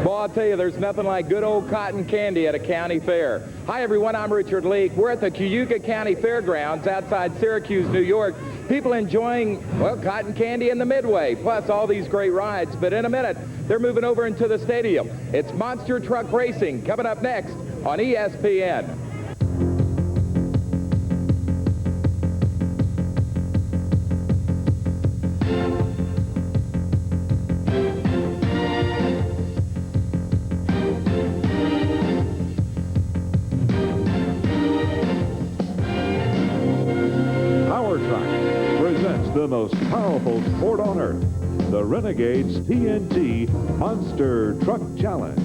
Well, I'll tell you, there's nothing like good old cotton candy at a county fair. Hi, everyone. I'm Richard Leake. We're at the Cayuga County Fairgrounds outside Syracuse, New York. People enjoying, well, cotton candy in the Midway, plus all these great rides. But in a minute, they're moving over into the stadium. It's monster truck racing coming up next on ESPN. The most powerful sport on earth, the Renegades TNT Monster Truck Challenge.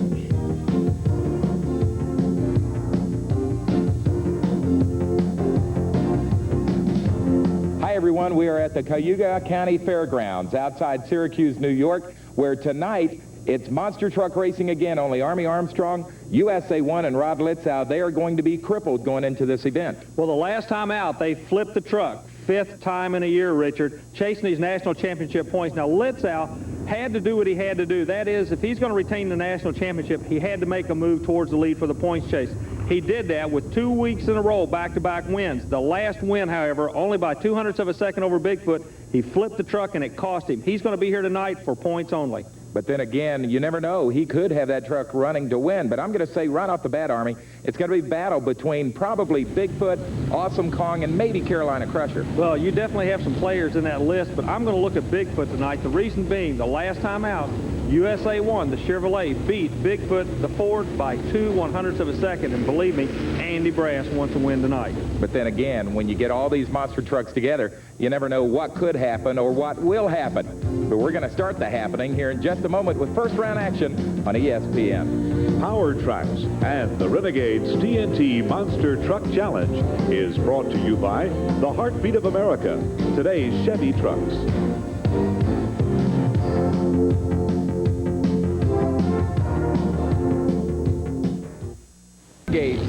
Hi, everyone. We are at the Cayuga County Fairgrounds outside Syracuse, New York, where tonight it's monster truck racing again. Only Army Armstrong, USA 1, and Rod Litzow, they are going to be crippled going into this event. Well, the last time out, they flipped the truck. 5th time in a year, Richard, chasing these national championship points. Now, Litzow had to do what he had to do. That is, if he's going to retain the national championship, he had to make a move towards the lead for the points chase. He did that with 2 weeks in a row, back-to-back wins. The last win, however, only by 0.02 of a second over Bigfoot. He flipped the truck, and it cost him. He's going to be here tonight for points only. But then again, you never know. He could have that truck running to win. But I'm going to say right off the bat, Army, it's going to be a battle between probably Bigfoot, Awesome Kong, and maybe Carolina Crusher. Well, you definitely have some players in that list, but I'm going to look at Bigfoot tonight. The reason being, the last time out, USA 1, the Chevrolet, beat Bigfoot, the Ford, by 2/100ths of a second. And believe me, Andy Brass wants to win tonight. But then again, when you get all these monster trucks together, you never know what could happen or what will happen. But we're going to start the happening here in just a moment with first round action on ESPN. Power Tracks and the Renegades TNT Monster Truck Challenge is brought to you by the Heartbeat of America, today's Chevy trucks.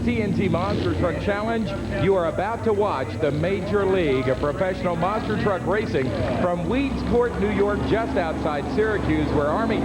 TNT Monster Truck Challenge. You are about to watch the Major League of Professional Monster Truck Racing from Weedsport, New York, just outside Syracuse, where Army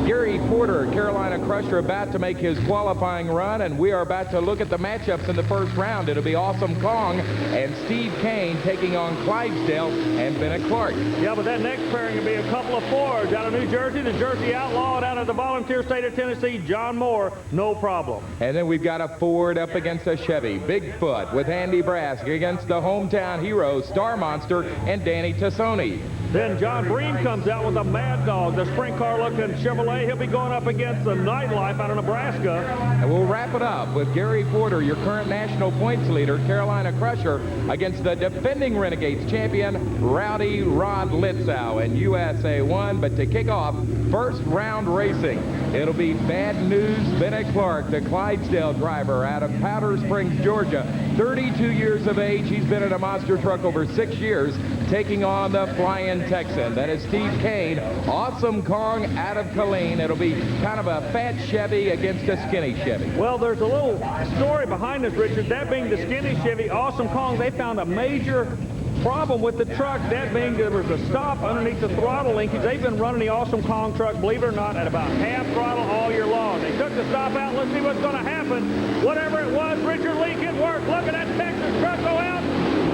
Gary Porter, Carolina Crusher, about to make his qualifying run, and we are about to look at the matchups in the first round. It'll be Awesome Kong and Steve Kane taking on Clydesdale and Bennett Clark. Yeah, but that next pairing will be a couple of Fords out of New Jersey, the Jersey Outlaw, and out of the volunteer state of Tennessee, John Moore, no problem. And then we've got a Ford up against a Chevy. Bigfoot with Andy Brass against the hometown hero, Star Monster, and Danny Tassoni. Then John Bream comes out with a Mad Dog, the sprint car-looking Chevrolet. He'll be going up against the Nightlife out of Nebraska. And we'll wrap it up with Gary Porter, your current national points leader, Carolina Crusher, against the defending Renegades champion, Rowdy Rod Litzow in USA 1. But to kick off first round racing, it'll be Bad News Bennett Clark, the Clydesdale driver out of Powder Springs, Georgia. 32 years of age. He's been in a monster truck over 6 years, taking on the Flying Texan. That is Steve Kane. Awesome Kong out of Killeen. It'll be kind of a fat Chevy against a skinny Chevy. Well, there's a little story behind this, Richard. That being the skinny Chevy, Awesome Kong, they found a major problem with the truck, that being there was a stop underneath the throttle linkage. They've been running the Awesome Kong truck, believe it or not, at about half throttle all year long. They took the stop out. Let's see what's going to happen. Whatever it was, Richard Leake, it worked. Look at that Texas truck go out.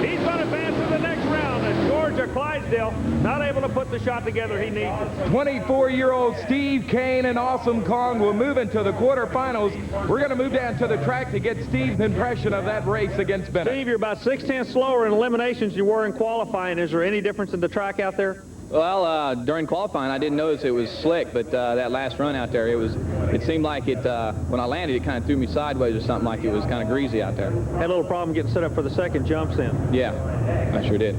He's going to advance to the next round. And Georgia Clydesdale not able to put the shot together he needs. 24-year-old Steve Kane and Awesome Kong will move into the quarterfinals. We're going to move down to the track to get Steve's impression of that race against Bennett. Steve, you're about 6/10 slower in eliminations you were in qualifying. Is there any difference in the track out there? Well, during qualifying, I didn't notice it was slick, but that last run out there, it seemed like it, when I landed, it kind of threw me sideways or something, like it was kind of greasy out there. Had a little problem getting set up for the second jumps in. Yeah, I sure did.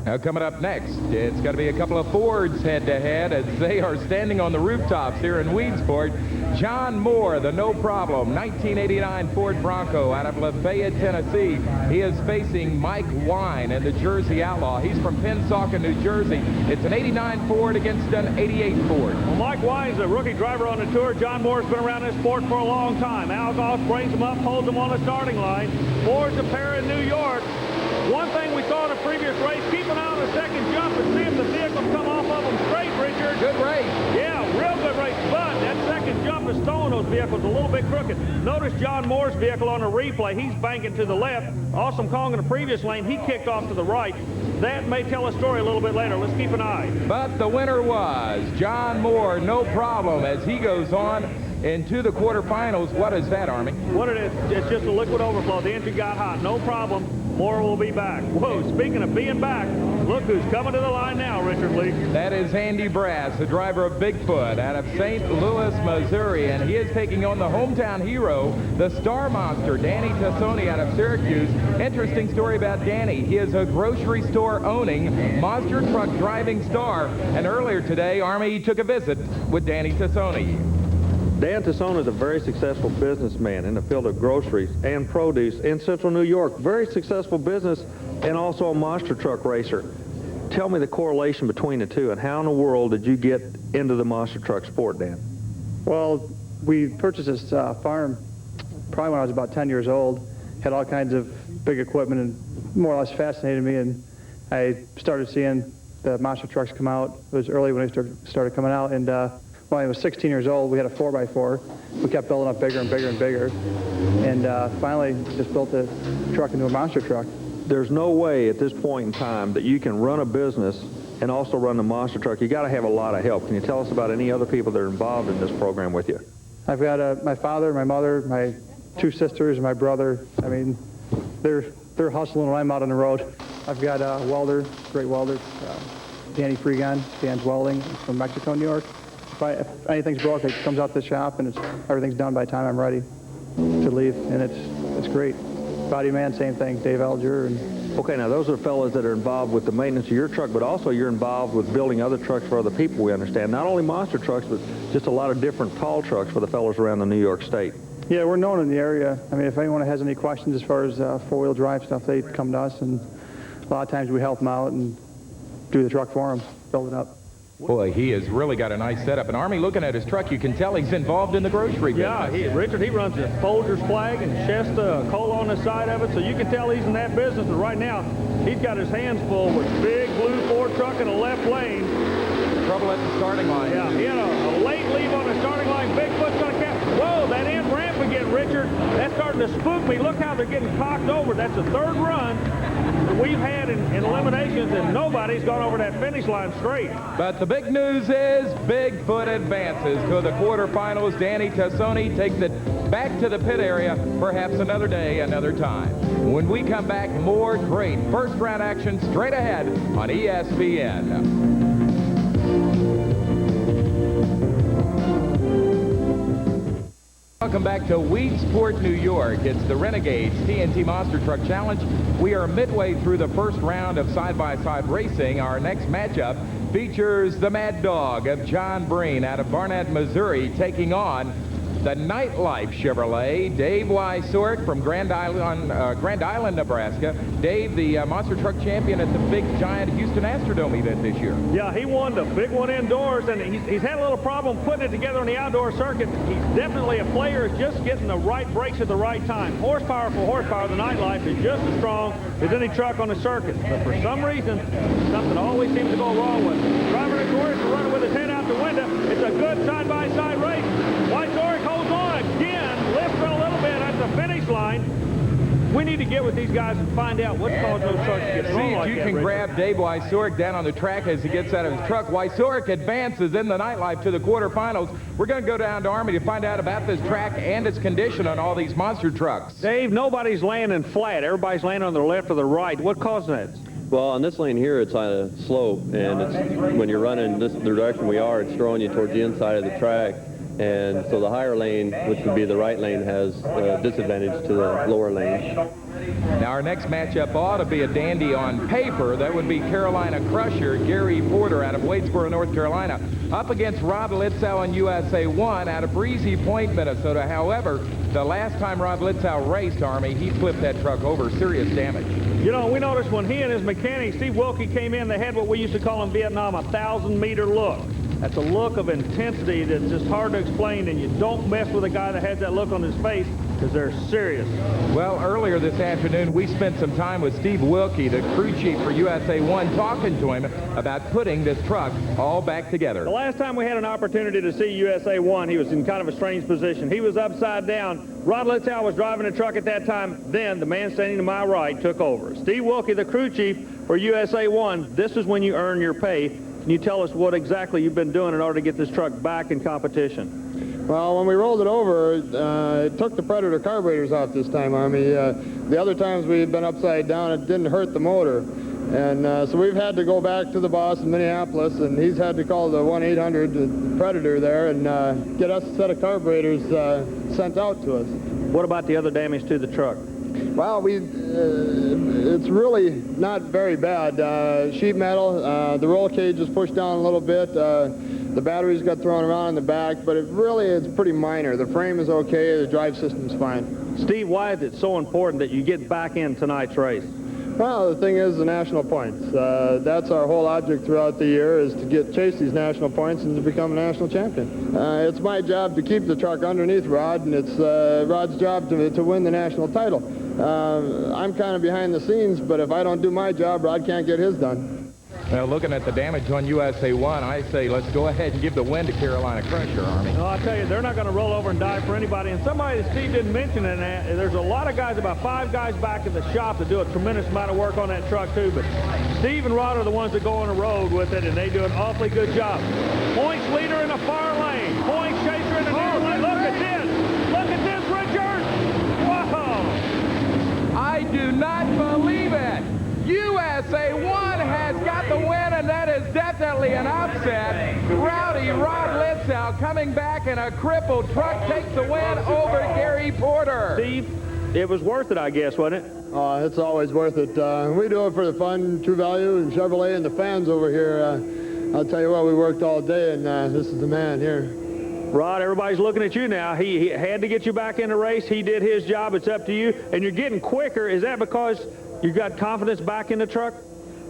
Now coming up next, it's going to be a couple of Fords head-to-head as they are standing on the rooftops here in Weedsport. John Moore, the No Problem 1989 Ford Bronco out of Lafayette, Tennessee. He is facing Mike Wine in the Jersey Outlaw. He's from Pensacola, New Jersey. It's an 89 Ford against an 88 Ford. Well, Mike Wine's a rookie driver on the tour. John Moore's been around this sport for a long time. Al Goss brings him up, holds him on the starting line. Ford's a pair in New York. One thing we saw in the previous race, keep an eye on the second jump and see if the vehicles come off of them straight, Richard. Good race. Yeah, real good race. But that second jump something to stone those vehicles a little bit crooked. Notice John Moore's vehicle on the replay. He's banking to the left. Awesome Kong in the previous lane, he kicked off to the right. That may tell a story a little bit later. Let's keep an eye. But the winner was John Moore, no problem, as he goes on into the quarterfinals. What is that, Army? What it is, it's just a liquid overflow. The engine got hot. No problem. Moore will be back. Whoa, speaking of being back, look who's coming to the line now, Richard Lee. That is Andy Brass, the driver of Bigfoot out of St. Louis, Missouri, and he is taking on the hometown hero, the Star Monster, Danny Tassoni out of Syracuse. Interesting story about Danny. He is a grocery store owning, monster truck driving star, and earlier today, Army took a visit with Danny Tassoni. Dan Tassoni is a very successful businessman in the field of groceries and produce in central New York. Very successful business and also a monster truck racer. Tell me the correlation between the two and how in the world did you get into the monster truck sport, Dan? Well, we purchased this farm probably when I was about 10 years old. Had all kinds of big equipment and more or less fascinated me, and I started seeing the monster trucks come out. It was early when they started coming out, and when I was 16 years old, we had a 4x4. We kept building up bigger and bigger and bigger, and finally just built the truck into a monster truck. There's no way at this point in time that you can run a business and also run the monster truck. You got to have a lot of help. Can you tell us about any other people that are involved in this program with you? I've got my father, my mother, my 2 sisters, and my brother. I mean, they're hustling when I'm out on the road. I've got a welder, great welder, Danny Freegon. Dan's welding from Mexico, New York. If anything's broke, it comes out to the shop, and everything's done by the time I'm ready to leave, and it's great. Body man, same thing, Dave Alger. And Okay, now those are fellas that are involved with the maintenance of your truck, but also you're involved with building other trucks for other people, we understand. Not only monster trucks, but just a lot of different tall trucks for the fellas around the New York State. Yeah, we're known in the area. I mean, if anyone has any questions as far as four-wheel drive stuff, they come to us, and a lot of times we help them out and do the truck for them, build it up. Boy, he has really got a nice setup. And Army, looking at his truck, you can tell he's involved in the grocery business. Yeah, Richard, he runs a Folgers flag and Shasta cola on the side of it, so you can tell he's in that business. But right now, he's got his hands full with big blue Ford truck in the left lane. Trouble at the starting line. Yeah, he had a late leave on the starting line. Bigfoot's going to catch. Whoa, that end ramp again, Richard. That's starting to spook me. Look how they're getting cocked over. That's the third run that we've had in eliminations, and nobody's gone over that finish line straight. But the big news is Bigfoot advances to the quarterfinals. Danny Tassoni takes it back to the pit area, perhaps another day, another time. When we come back, more great first-round action straight ahead on ESPN. Welcome back to Weedsport, New York. It's the Renegades TNT Monster Truck Challenge. We are midway through the first round of side-by-side racing. Our next matchup features the Mad Dog of John Breen out of Barnett, Missouri, taking on the Nightlife Chevrolet, Dave Wysork from Grand Island, Nebraska. Dave, the monster truck champion at the big, giant Houston Astrodome event this year. Yeah, he won the big one indoors, and he's had a little problem putting it together on the outdoor circuit. He's definitely a player, just getting the right brakes at the right time. Horsepower for horsepower, the Nightlife is just as strong as any truck on the circuit. But for some reason, something always seems to go wrong with him. Driver notorious for running with his head out the window. It's a good side-by-side race. Wysork holds on again, lifts a little bit at the finish line. We need to get with these guys and find out what's causing those trucks to get See wrong if like you that, can Richard. grab Dave Wysork down on the track as he gets out of his truck. Wysork advances in the Nightlife to the quarterfinals. We're going to go down to Army to find out about this track and its condition on all these monster trucks. Dave, nobody's landing flat. Everybody's landing on their left or their right. What caused that? Well, on this lane here, it's on a slope, and it's, when you're running the direction we are, it's throwing you towards the inside of the track. And so the higher lane, which would be the right lane, has a disadvantage to the lower lane. Now, our next matchup ought to be a dandy on paper. That would be Carolina Crusher, Gary Porter out of Weedsport, North Carolina, up against Rod Litzow in USA 1 out of Breezy Point, Minnesota. However, the last time Rod Litzow raced, Army, he flipped that truck over, serious damage. You know, we noticed when he and his mechanic, Steve Wilkie, came in, they had what we used to call in Vietnam a 1,000-meter look. That's a look of intensity that's just hard to explain, and you don't mess with a guy that has that look on his face. because they're serious. Well, earlier this afternoon, we spent some time with Steve Wilkie, the crew chief for USA 1, talking to him about putting this truck all back together. The last time we had an opportunity to see USA 1, he was in kind of a strange position. He was upside down. Rod Litzow was driving the truck at that time. Then the man standing to my right took over. Steve Wilkie, the crew chief for USA 1, this is when you earn your pay. Can you tell us what exactly you've been doing in order to get this truck back in competition? Well, when we rolled it over, it took the Predator carburetors off this time, Army. The other times we had been upside down, it didn't hurt the motor. And so we've had to go back to the boss in Minneapolis, and he's had to call the 1-800 Predator there and get us a set of carburetors sent out to us. What about the other damage to the truck? Well, it's really not very bad. Sheet metal, the roll cage is pushed down a little bit. The batteries got thrown around in the back, but it's pretty minor. The frame is okay, the drive system's fine. Steve, why is it so important that you get back in tonight's race? Well, the thing is the national points. That's our whole object throughout the year, is to chase these national points and to become a national champion. It's my job to keep the truck underneath Rod, and it's Rod's job to win the national title. I'm kind of behind the scenes, but if I don't do my job, Rod can't get his done. Well, looking at the damage on USA 1, I say let's go ahead and give the win to Carolina Crusher, Army. No, I tell you, they're not going to roll over and die for anybody. And somebody that Steve didn't mention in that, there's a lot of guys, about 5 guys back in the shop that do a tremendous amount of work on that truck too. But Steve and Rod are the ones that go on the road with it, and they do an awfully good job. Points leader in the far lane. Points chaser in the near lane. Look at this. Look at this, Richard. Whoa. I do not believe it. USA 1 has got the win, and that is definitely an upset. Rowdy Rod Litzow coming back in a crippled truck takes the win over Gary Porter. Steve, it was worth it, I guess, wasn't it? It's always worth it. We do it for the fun, True Value, and Chevrolet, and the fans over here. I'll tell you what, we worked all day, and this is the man here. Rod, everybody's looking at you now. He had to get you back in the race. He did his job. It's up to you. And you're getting quicker. Is that because you got confidence back in the truck?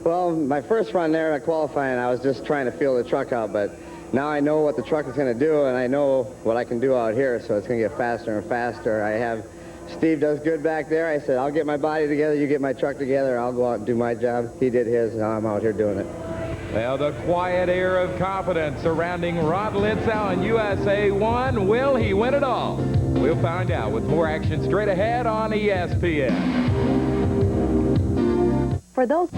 Well, my first run there at qualifying, I was just trying to feel the truck out, but now I know what the truck is going to do, and I know what I can do out here, so it's going to get faster and faster. Steve does good back there. I said, I'll get my body together, you get my truck together, I'll go out and do my job. He did his, and now I'm out here doing it. Well, the quiet air of confidence surrounding Rod Litzow and USA 1. Will he win it all? We'll find out with more action straight ahead on ESPN. For those...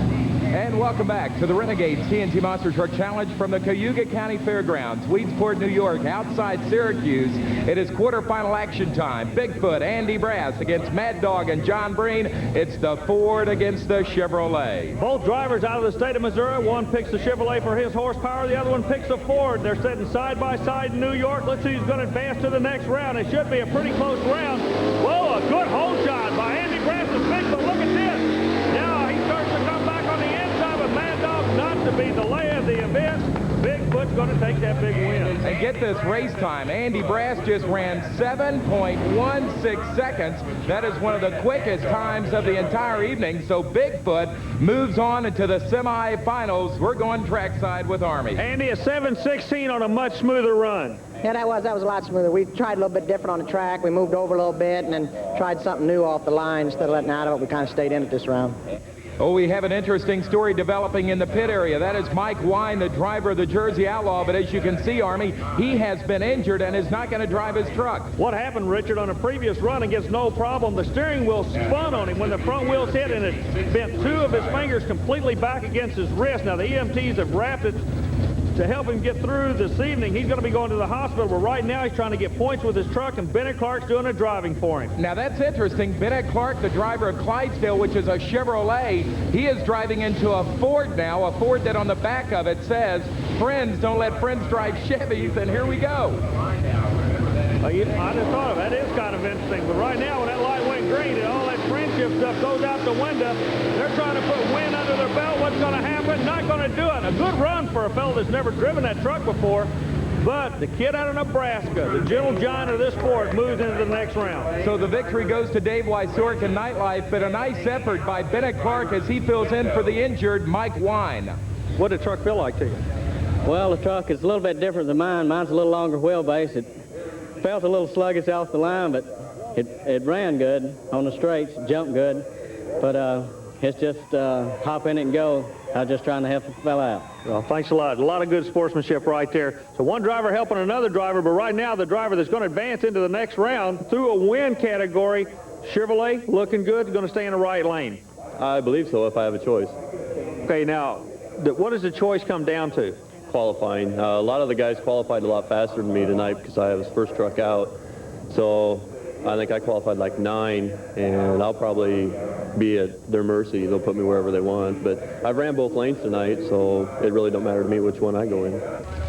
And welcome back to the Renegades TNT Monster Truck Challenge from the Cayuga County Fairgrounds, Weedsport, New York, outside Syracuse. It is quarterfinal action time. Bigfoot, Andy Brass against Mad Dog and John Breen. It's the Ford against the Chevrolet. Both drivers out of the state of Missouri. One picks the Chevrolet for his horsepower. The other one picks the Ford. They're sitting side by side in New York. Let's see who's going to advance to the next round. It should be a pretty close round. Whoa, a good hole shot by Andy Brass and Bigfoot. Look at this. Now he starts to come back on the inside, but Mad Dog not to be the lay of the event. Bigfoot's going to take that big win. And get this race time. Andy Brass just ran 7.16 seconds. That is one of the quickest times of the entire evening. So Bigfoot moves on into the semifinals. We're going trackside with Army. Andy, a 7.16 on a much smoother run. Yeah, that was a lot smoother. We tried a little bit different on the track. We moved over a little bit and then tried something new off the line. Instead of letting out of it, we kind of stayed in it this round. Oh, we have an interesting story developing in the pit area. That is Mike Wine, the driver of the Jersey Outlaw. But as you can see, Army, he has been injured and is not going to drive his truck. What happened, Richard, on a previous run against No Problem, the steering wheel spun on him when the front wheels hit, and it bent 2 of his fingers completely back against his wrist. Now, the EMTs have wrapped it to help him get through this evening. He's going to be going to the hospital, but right now he's trying to get points with his truck, and Bennett Clark's doing the driving for him. Now that's interesting. Bennett Clark, the driver of Clydesdale, which is a Chevrolet, he is driving into a Ford now, a Ford that on the back of it says, "Friends, don't let friends drive Chevys," and here we go. I just thought of it. That is kind of interesting, but right now when that light went green and all that friendship stuff goes out the window, they're trying to put wind under their belt. What's going to happen? Not going to do it. A good run for a fellow that's never driven that truck before, but the kid out of Nebraska, the gentle giant of this sport, moves into the next round. So the victory goes to Dave Wysork and Nightlife, but a nice effort by Bennett Clark as he fills in for the injured Mike Wine. What did the truck feel like to you? Well, the truck is a little bit different than mine. Mine's a little longer wheelbase. It felt a little sluggish off the line, but It ran good on the straights, jumped good, but it's just hop in it and go. I was just trying to help the fella out. Well, thanks a lot. A lot of good sportsmanship right there. So one driver helping another driver, but right now the driver that's going to advance into the next round through a win category, Chevrolet, looking good, going to stay in the right lane. I believe so if I have a choice. Okay, now, what does the choice come down to? Qualifying. A lot of the guys qualified a lot faster than me tonight because I was first truck out. So I think I qualified like 9, and I'll probably be at their mercy. They'll put me wherever they want. But I've ran both lanes tonight, so it really don't matter to me which one I go in.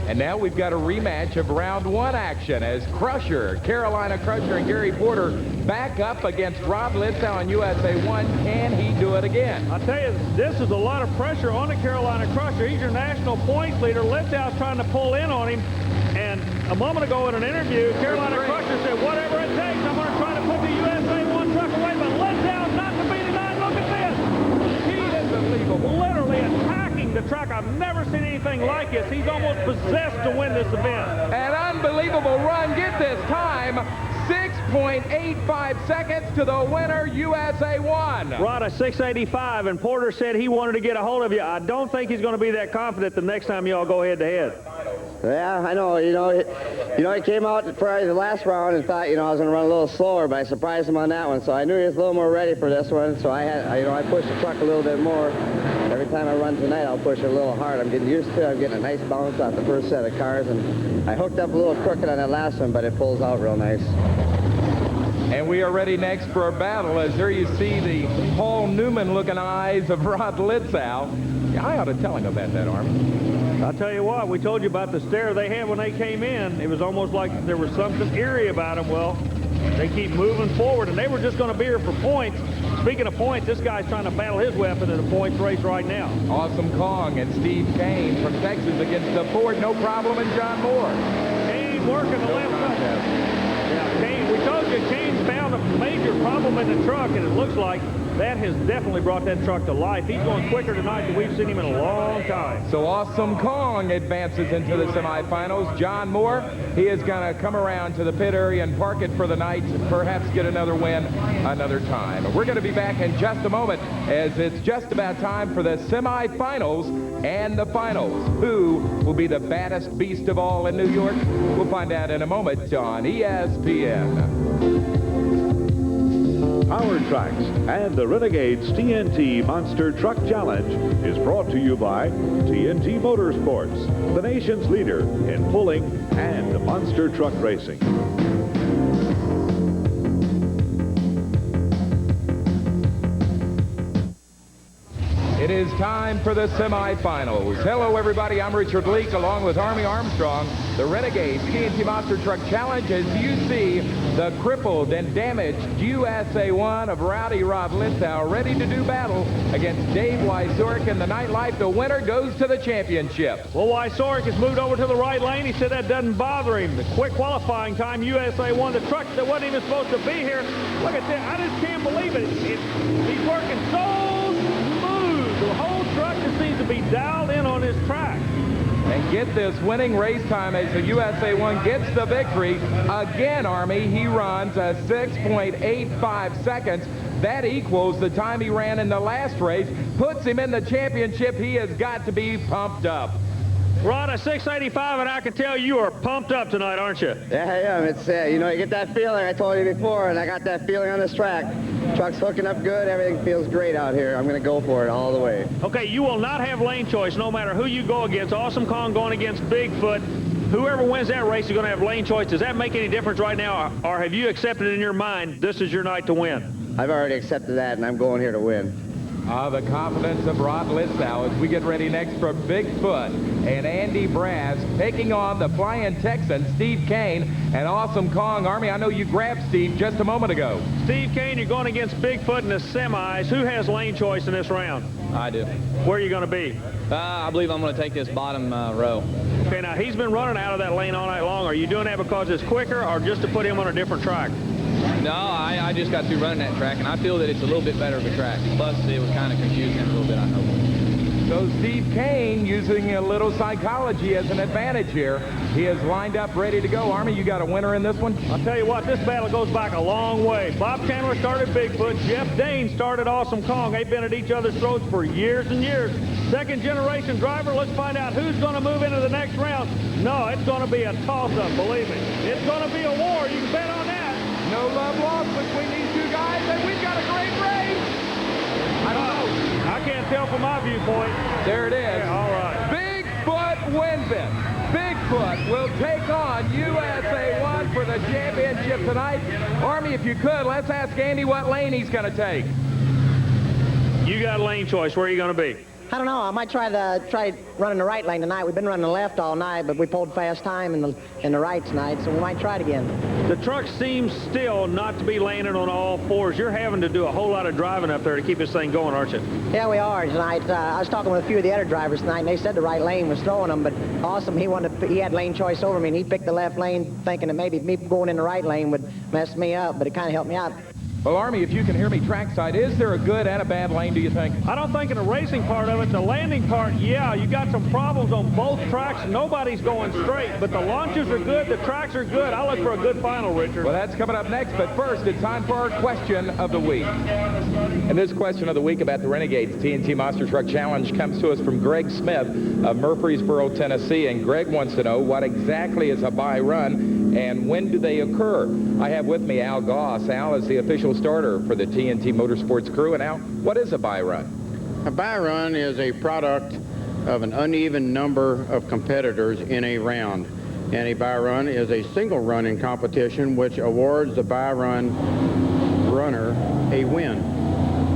And now we've got a rematch of round 1 action as Crusher, Carolina Crusher, and Gary Porter back up against Rod Litzau in USA 1. Can he do it again? I tell you, this is a lot of pressure on the Carolina Crusher. He's your national points leader. Litzau's trying to pull in on him. And a moment ago in an interview, Carolina Crusher said, whatever it takes, I'm going to try to put the USA 1 truck away. But Litzau's not to be denied. Look at this. He is literally attacking the truck. I've never seen anything like this. He's almost possessed to win this event. An unbelievable run. Get this time. 6.85 seconds to the winner, USA 1. Rod, a 685, and Porter said he wanted to get a hold of you. I don't think he's going to be that confident the next time you all go head-to-head. Yeah, I know. He came out for the last round and thought, I was going to run a little slower, but I surprised him on that one. So I knew he was a little more ready for this one. So I pushed the truck a little bit more. Every time I run tonight, I'll push it a little hard. I'm getting used to it. I'm getting a nice bounce off the first set of cars, and I hooked up a little crooked on that last one, but it pulls out real nice. And we are ready next for a battle, as there you see the Paul Newman-looking eyes of Rod Litzau. I ought to tell him about that, Army. I'll tell you what, we told you about the stare they had when they came in. It was almost like there was something eerie about them. Well, they keep moving forward, and they were just going to be here for points. Speaking of points, this guy's trying to battle his weapon in a points race right now. Awesome Kong and Steve Kane from Texas against the Ford, no problem, and John Moore. Kane working the left side. Yeah, Kane, we told you Kane found a major problem in the truck, and it looks like that has definitely brought that truck to life. He's going quicker tonight than we've seen him in a long time. So Awesome Kong advances into the semifinals. John Moore, he is going to come around to the pit area and park it for the night, perhaps get another win another time. We're going to be back in just a moment, as it's just about time for the semifinals and the finals. Who will be the baddest beast of all in New York? We'll find out in a moment on ESPN. Power Tracks and the Renegades TNT Monster Truck Challenge is brought to you by TNT Motorsports, the nation's leader in pulling and monster truck racing. It is time for the semifinals. Hello, everybody. I'm Richard Leake, along with Army Armstrong. The Renegades TNT Monster Truck Challenge, as you see, the crippled and damaged USA 1 of Rowdy Rod Litzau ready to do battle against Dave Wysork in the Nightlife. The winner goes to the championship. Well, Wysork has moved over to the right lane. He said that doesn't bother him. The quick qualifying time, USA 1. The truck that wasn't even supposed to be here. Look at that. I just can't believe it. He's working so smooth. The whole truck just seems to be dialed in on this track. And get this, winning race time as the USA 1 gets the victory. Again, Army, he runs a 6.85 seconds. That equals the time he ran in the last race, puts him in the championship. He has got to be pumped up. Rod, a 685, and I can tell you are pumped up tonight, aren't you? Yeah, I am. It's, you get that feeling. I told you before, and I got that feeling on this track. Truck's hooking up good. Everything feels great out here. I'm going to go for it all the way. Okay, you will not have lane choice no matter who you go against. Awesome Kong going against Bigfoot. Whoever wins that race is going to have lane choice. Does that make any difference right now, or have you accepted in your mind this is your night to win? I've already accepted that, and I'm going here to win. The confidence of Rod Litzau as we get ready next for Bigfoot and Andy Brass taking on the Flying Texan, Steve Kane, and Awesome Kong. Army, I know you grabbed Steve just a moment ago. Steve Kane, you're going against Bigfoot in the semis. Who has lane choice in this round? I do. Where are you going to be? I believe I'm going to take this bottom row. Okay, now he's been running out of that lane all night long. Are you doing that because it's quicker or just to put him on a different track? No, I just got through running that track, and I feel that it's a little bit better of a track. Plus, it was kind of confusing a little bit, I know. So Steve Kane, using a little psychology as an advantage here, he is lined up, ready to go. Army, you got a winner in this one? I'll tell you what, this battle goes back a long way. Bob Chandler started Bigfoot. Jeff Dane started Awesome Kong. They've been at each other's throats for years and years. Second generation driver. Let's find out who's going to move into the next round. No, it's going to be a toss-up, believe me. It's going to be a war. You can bet on that. No love lost between these two guys, and we've got a great race. I don't know. I can't tell from my viewpoint. There it is. Yeah, all right. Bigfoot wins it. Bigfoot will take on USA 1 for the championship tonight. Army, if you could, let's ask Andy what lane he's going to take. You got a lane choice. Where are you going to be? I don't know. I might try running the right lane tonight. We've been running the left all night, but we pulled fast time in the right tonight, so we might try it again. The truck seems still not to be landing on all fours. You're having to do a whole lot of driving up there to keep this thing going, aren't you? Yeah, we are tonight. I was talking with a few of the other drivers tonight, and they said the right lane was throwing them, but Awesome, he had lane choice over me, and he picked the left lane thinking that maybe me going in the right lane would mess me up, but it kind of helped me out. Well, Army, if you can hear me trackside, is there a good and a bad lane, do you think? I don't think in the racing part of it, the landing part, yeah, you got some problems on both tracks. Nobody's going straight, but the launches are good, the tracks are good. I look for a good final, Richard. Well, that's coming up next, but first, it's time for our question of the week. And this question of the week about the Renegades TNT Monster Truck Challenge comes to us from Greg Smith of Murfreesboro, Tennessee. And Greg wants to know what exactly is a buy run and when do they occur? I have with me Al Goss. Al is the official starter for the TNT Motorsports crew. And Al, what is a buy run? A buy run is a product of an uneven number of competitors in a round. And a buy run is a single run in competition which awards the buy run runner a win.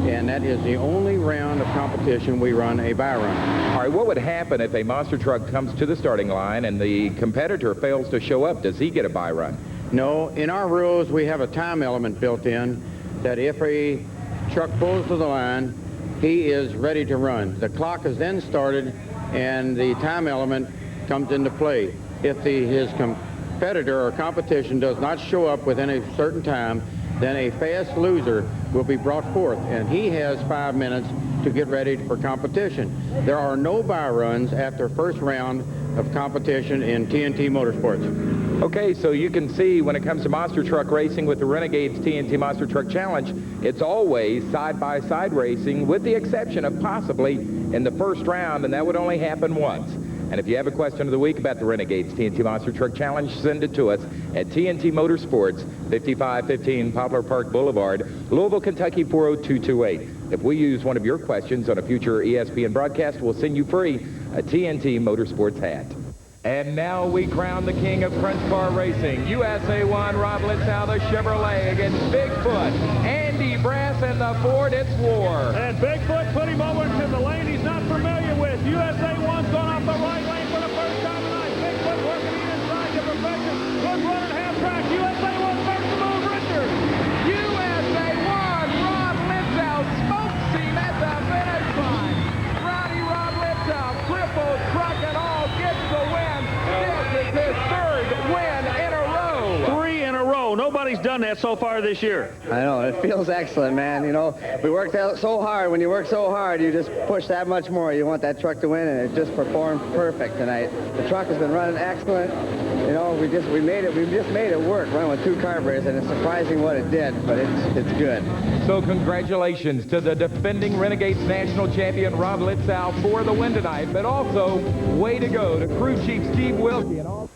And that is the only round of competition we run a buy run. All right, what would happen if a monster truck comes to the starting line and the competitor fails to show up? Does he get a buy run? No, in our rules we have a time element built in that if a truck pulls to the line, he is ready to run. The clock is then started and the time element comes into play. If his competitor or competition does not show up within a certain time, then a fast loser will be brought forth, and he has 5 minutes to get ready for competition. There are no buy runs after first round of competition in TNT Motorsports. Okay, so you can see when it comes to monster truck racing with the Renegades TNT Monster Truck Challenge, it's always side-by-side racing with the exception of possibly in the first round, and that would only happen once. And if you have a question of the week about the Renegades TNT Monster Truck Challenge, send it to us at TNT Motorsports, 5515 Poplar Park Boulevard, Louisville, Kentucky, 40228. If we use one of your questions on a future ESPN broadcast, we'll send you free a TNT Motorsports hat. And now we crown the king of crunch car racing. USA 1, Rod Litzow, the Chevrolet against Bigfoot, Andy Brass, and the Ford. It's war. And Bigfoot put him over into the lane he's not familiar with. USA 1's going off the right lane for the first time tonight. Bigfoot working the inside to perfection. Good run at half track. USA 1 first to move, Richard. USA 1, Rod Litzow smokes him at the finish line. Rod Litzow, triple truck and all, gets the win. This is his third win in a row. 3 in a row. Nobody's done that so far this year. I know. It feels excellent, man. You know, we worked out so hard. When you work so hard, you just push that much more. You want that truck to win, and it just performed perfect tonight. The truck has been running excellent. You know, we just made it work, running with 2 carburetors, and it's surprising what it did, but it's good. So congratulations to the defending Renegades national champion Rod Litzow for the win tonight, but also way to go to crew chief Steve Wilkie and all